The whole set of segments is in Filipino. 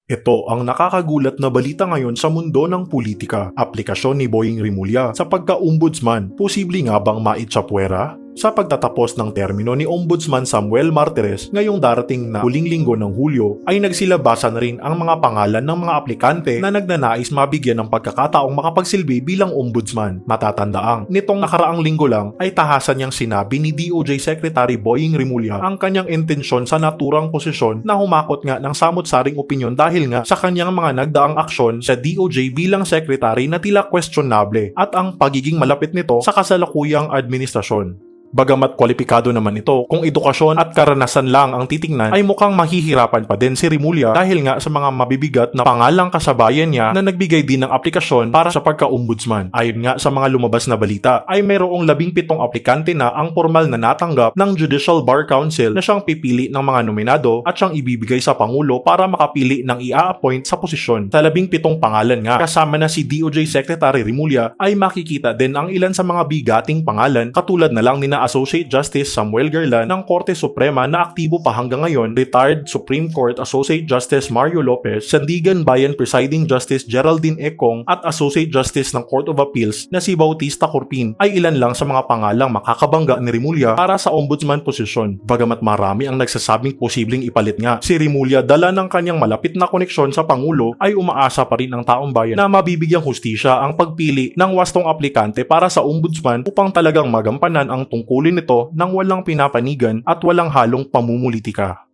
Ito ang nakakagulat na balita ngayon sa mundo ng politika. Aplikasyon ni Boying Rimulya sa pagka-ombudsman, posible nga bang maitsapwera? Sa pagtatapos ng termino ni Ombudsman Samuel Martires ngayong darating na huling linggo ng Hulyo, ay nagsilabasan na rin ang mga pangalan ng mga aplikante na nagnanais mabigyan ng pagkakataong makapagsilbi bilang ombudsman. Matatandaang, nitong nakaraang linggo lang ay tahasan niyang sinabi ni DOJ Secretary Boying Rimulya ang kanyang intensyon sa naturang posisyon na humakot nga ng samot-saring opinyon dahil nga sa kanyang mga nagdaang aksyon sa DOJ bilang secretary na tila questionable at ang pagiging malapit nito sa kasalukuyang administrasyon. Bagamat kwalipikado naman ito, kung edukasyon at karanasan lang ang titingnan ay mukhang mahihirapan pa din si Rimulya dahil nga sa mga mabibigat na pangalang kasabayan niya na nagbigay din ng aplikasyon para sa pagka-ombudsman. Ayon nga sa mga lumabas na balita ay mayroong 17 aplikante na ang formal na natanggap ng Judicial Bar Council na siyang pipili ng mga nominado at siyang ibibigay sa Pangulo para makapili ng i-appoint sa posisyon. Sa 17 pangalan nga kasama na si DOJ Secretary Rimulya ay makikita din ang ilan sa mga bigating pangalan katulad na lang ni Associate Justice Samuel Garland ng Korte Suprema na aktibo pa hanggang ngayon, retired Supreme Court Associate Justice Mario Lopez, Sandigan Bayan Presiding Justice Geraldine Econg at Associate Justice ng Court of Appeals na si Bautista Corpin ay ilan lang sa mga pangalang makakabangga ni Rimulya para sa ombudsman posisyon. Bagamat marami ang nagsasabing posibleng ipalit nga, si Rimulya dala ng kanyang malapit na koneksyon sa Pangulo ay umaasa pa rin ang taong bayan na mabibigyang hustisya ang pagpili ng wastong aplikante para sa ombudsman upang talagang magampanan ang tungkulin nito nang walang pinapanigan at walang halong pamumulitika.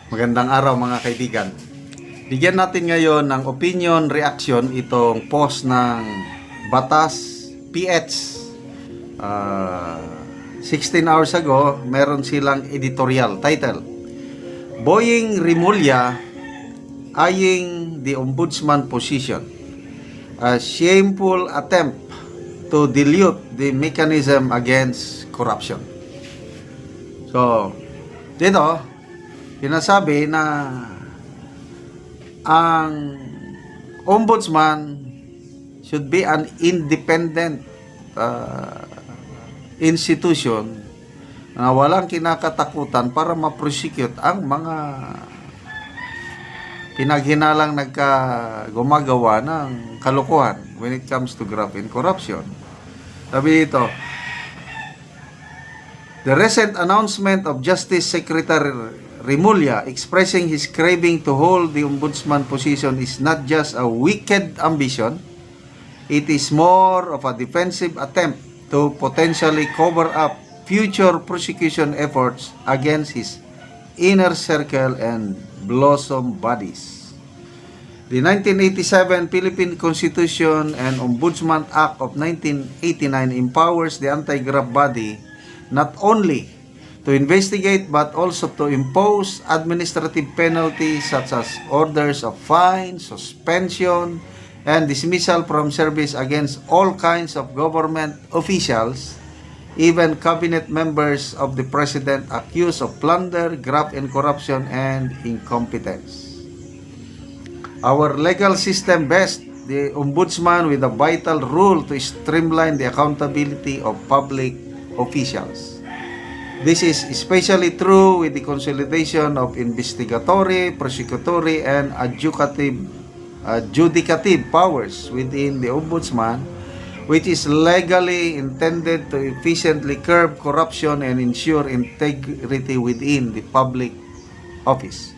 Magandang araw mga kaibigan. Bigyan natin ngayon ng opinion reaction itong post ng Batas PH. 16 hours ago, meron silang editorial title, Boying Rimulya eyeing the ombudsman position, a shameful attempt to dilute the mechanism against corruption. So, dito, sinasabi na ang ombudsman should be an independent institution na walang kinakatakutan para ma-prosecute ang mga pinaghinalang gumagawa ng kalokohan when it comes to graft and corruption. Sabi dito, the recent announcement of Justice Secretary Rimulya expressing his craving to hold the ombudsman position is not just a wicked ambition, it is more of a defensive attempt to potentially cover up future prosecution efforts against his inner circle and blossom bodies. The 1987 Philippine Constitution and Ombudsman Act of 1989 empowers the anti-graft body not only to investigate but also to impose administrative penalties such as orders of fine, suspension, and dismissal from service against all kinds of government officials, even cabinet members of the president accused of plunder, graft and corruption, and incompetence. Our legal system vests the ombudsman with a vital role to streamline the accountability of public officials. This is especially true with the consolidation of investigatory, prosecutory, and adjudicative powers within the ombudsman, which is legally intended to efficiently curb corruption and ensure integrity within the public office.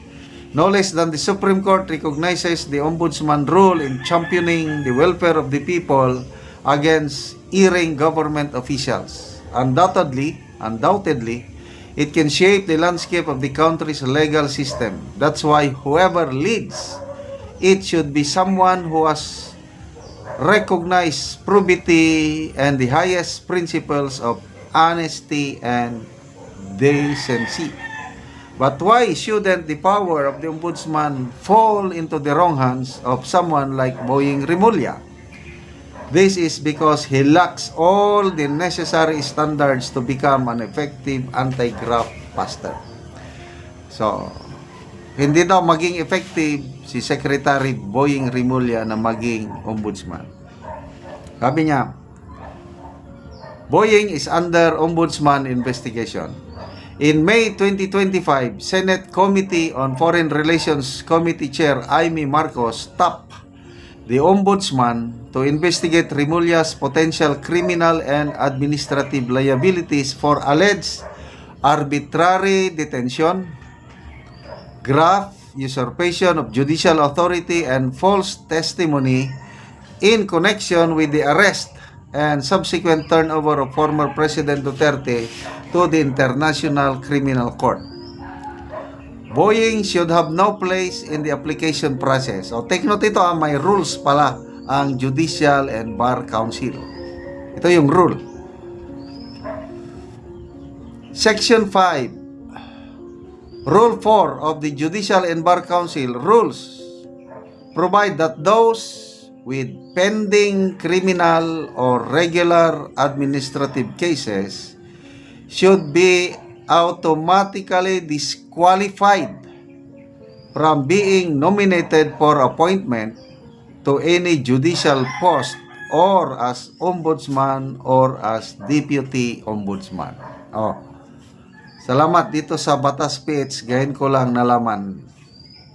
No less than the Supreme Court recognizes the ombudsman role in championing the welfare of the people against erring government officials. Undoubtedly, it can shape the landscape of the country's legal system. That's why whoever leads it should be someone who has recognized probity and the highest principles of honesty and decency. But why shouldn't the power of the ombudsman fall into the wrong hands of someone like Boying Rimulya? This is because he lacks all the necessary standards to become an effective anti-graft buster. So, hindi daw maging effective si Secretary Boying Rimulya na maging ombudsman. Sabi niya, Boying is under ombudsman investigation. In May 2025, Senate Committee on Foreign Relations Committee Chair Amy Marcos tapped the Ombudsman to investigate Remulla's potential criminal and administrative liabilities for alleged arbitrary detention, graft, usurpation of judicial authority, and false testimony in connection with the arrest and subsequent turnover of former President Duterte to the International Criminal Court. Boying should have no place in the application process. O, take note ito, may rules pala ang Judicial and Bar Council. Ito yung rule. Section 5, Rule 4 of the Judicial and Bar Council rules provide that those with pending criminal or regular administrative cases should be automatically disqualified from being nominated for appointment to any judicial post or as ombudsman or as deputy ombudsman. Oh. Salamat dito sa Batas PH, gayon ko lang nalaman.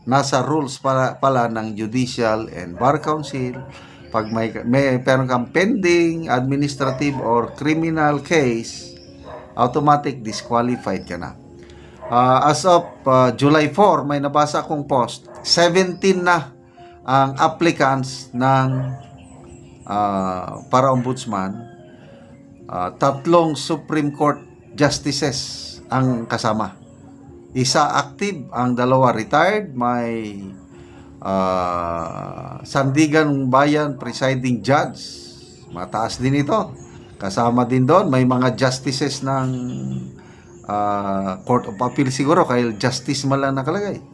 Nasa rules pala ng Judicial and Bar Council, pag may meron kang pending administrative or criminal case, automatic disqualified ka na. As of July 4, may nabasa akong post, 17 na ang applicants ng para ombudsman. 3 Supreme Court justices ang kasama. Isa active, ang 2 retired, may Sandigan Bayan presiding judge, mataas din ito. Kasama din doon, may mga justices ng Court of Appeal siguro, kaya justice man lang nakalagay.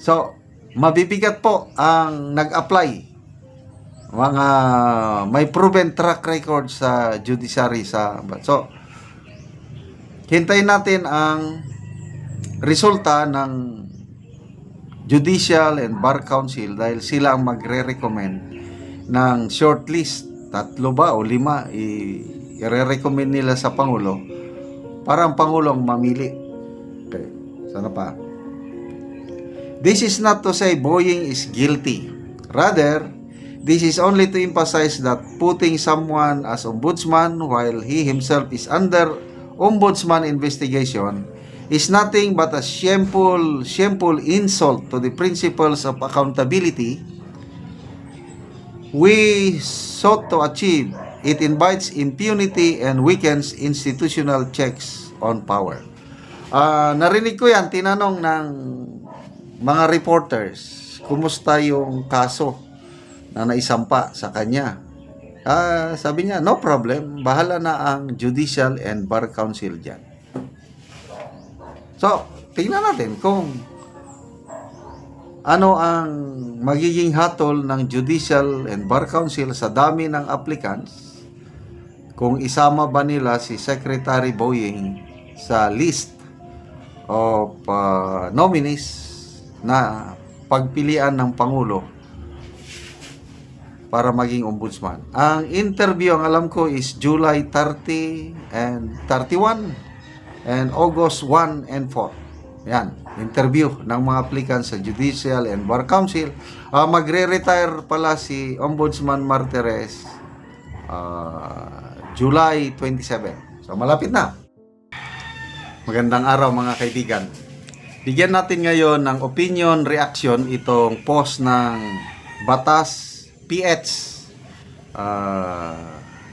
So, mabibigat po ang nag-apply. Mga may proven track record sa judiciary. So, hintayin natin ang resulta ng Judicial and Bar Council dahil sila ang magre-recommend ng shortlist. 3 ba o 5 i-recommend nila sa Pangulo para ang Pangulo ang mamili. Okay, sana pa. This is not to say Boying is guilty. Rather, this is only to emphasize that putting someone as ombudsman while he himself is under ombudsman investigation is nothing but a shameful insult to the principles of accountability we sought to achieve. It invites impunity and weakens institutional checks on power. Narinig ko yan, tinanong ng mga reporters, kumusta yung kaso na naisampa sa kanya? Sabi niya, no problem, bahala na ang Judicial and Bar Council dyan. So, tingnan natin kung ano ang magiging hatol ng Judicial and Bar Council sa dami ng applicants, kung isama ba nila si Secretary Boying sa list of nominees na pagpilian ng Pangulo para maging ombudsman. Ang interview, ang alam ko, is July 30 and 31 and August 1 and 4. Yan, interview ng mga applicants sa Judicial and Bar Council. Magre-retire pala si Ombudsman Martires July 27. So, malapit na. Magandang araw mga kaibigan. Bigyan natin ngayon ng opinion reaction itong post ng Batas PH.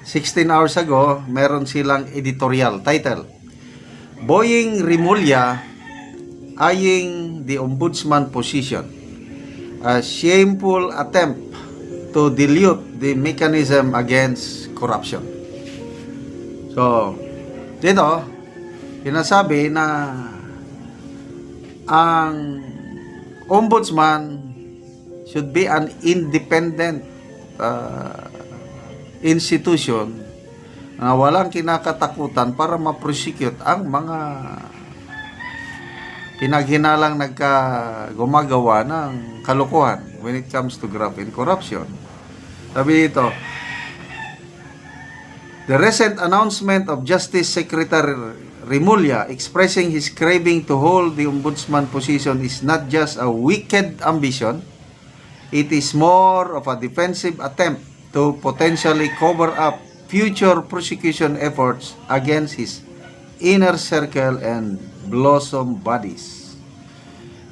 16 hours ago, meron silang editorial title. Boying Remulla eyeing the ombudsman position. A shameful attempt to dilute the mechanism against corruption. So, dito, sinasabi na ang ombudsman should be an independent institution na walang kinakatakutan para ma-prosecute ang mga pinaghinalang gumagawa ng kalokohan when it comes to graft and corruption. Sabi dito, the recent announcement of Justice Secretary Remulla expressing his craving to hold the ombudsman position is not just a wicked ambition, it is more of a defensive attempt to potentially cover up future prosecution efforts against his inner circle and blossom buddies.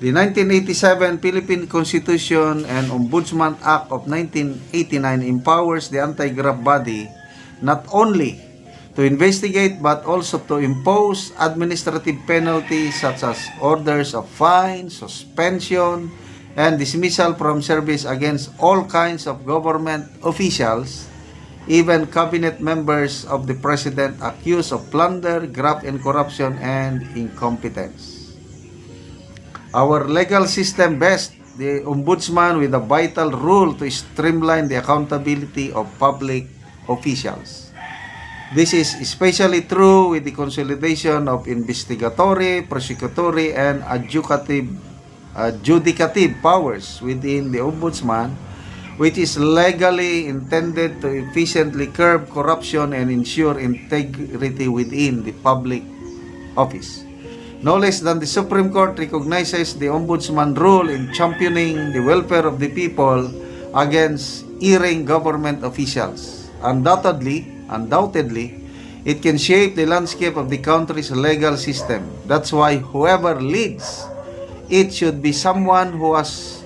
The 1987 Philippine Constitution and Ombudsman Act of 1989 empowers the anti-graft body not only to investigate but also to impose administrative penalties such as orders of fine, suspension, and dismissal from service against all kinds of government officials, even cabinet members of the president accused of plunder, graft, and corruption and incompetence. Our legal system vests the ombudsman with a vital role to streamline the accountability of public officials. This is especially true with the consolidation of investigatory, prosecutory, and adjudicative powers within the ombudsman, which is legally intended to efficiently curb corruption and ensure integrity within the public office. No less than the Supreme Court recognizes the ombudsman role in championing the welfare of the people against erring government officials. Undoubtedly, it can shape the landscape of the country's legal system. That's why whoever leads it should be someone who has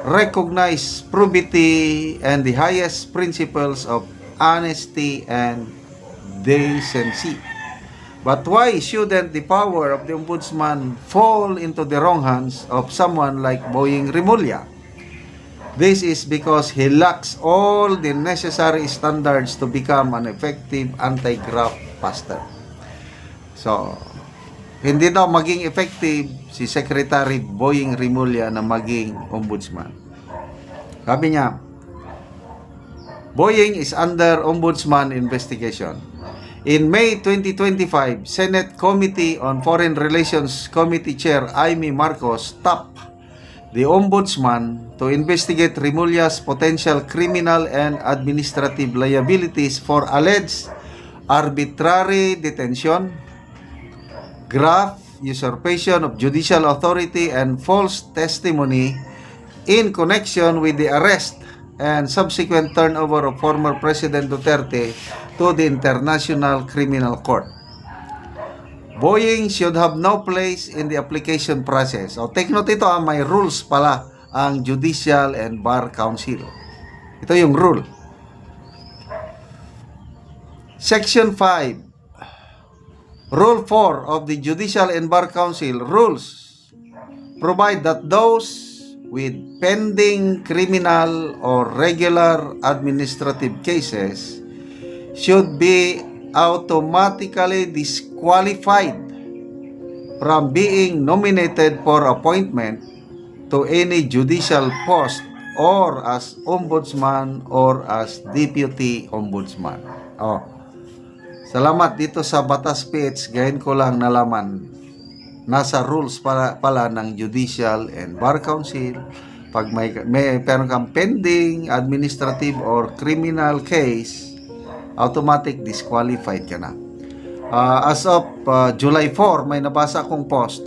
recognized probity and the highest principles of honesty and decency. But why shouldn't the power of the ombudsman fall into the wrong hands of someone like Boying Remulla? This is because he lacks all the necessary standards to become an effective anti-graft buster. So, hindi daw maging effective si Secretary Boying Remulla na maging ombudsman. Sabi niya, Boying is under ombudsman investigation. In May 2025, Senate Committee on Foreign Relations Committee Chair Amy Marcos tapped the Ombudsman to investigate Remulla's potential criminal and administrative liabilities for alleged arbitrary detention, graft, usurpation of judicial authority, and false testimony in connection with the arrest and subsequent turnover of former President Duterte to the International Criminal Court. Boying should have no place in the application process. O, take note ito, may rules pala ang Judicial and Bar Council. Ito yung rule. Section 5, Rule 4 of the Judicial and Bar Council rules provide that those with pending criminal or regular administrative cases should be automatically disqualified from being nominated for appointment to any judicial post or as ombudsman or as deputy ombudsman. Oh. Salamat dito sa Batas PH, gayon ko lang nalaman. Nasa rules pala ng Judicial and Bar Council. Pag may meron kang pending administrative or criminal case, automatic disqualified ka na. As of July 4, may nabasa akong post.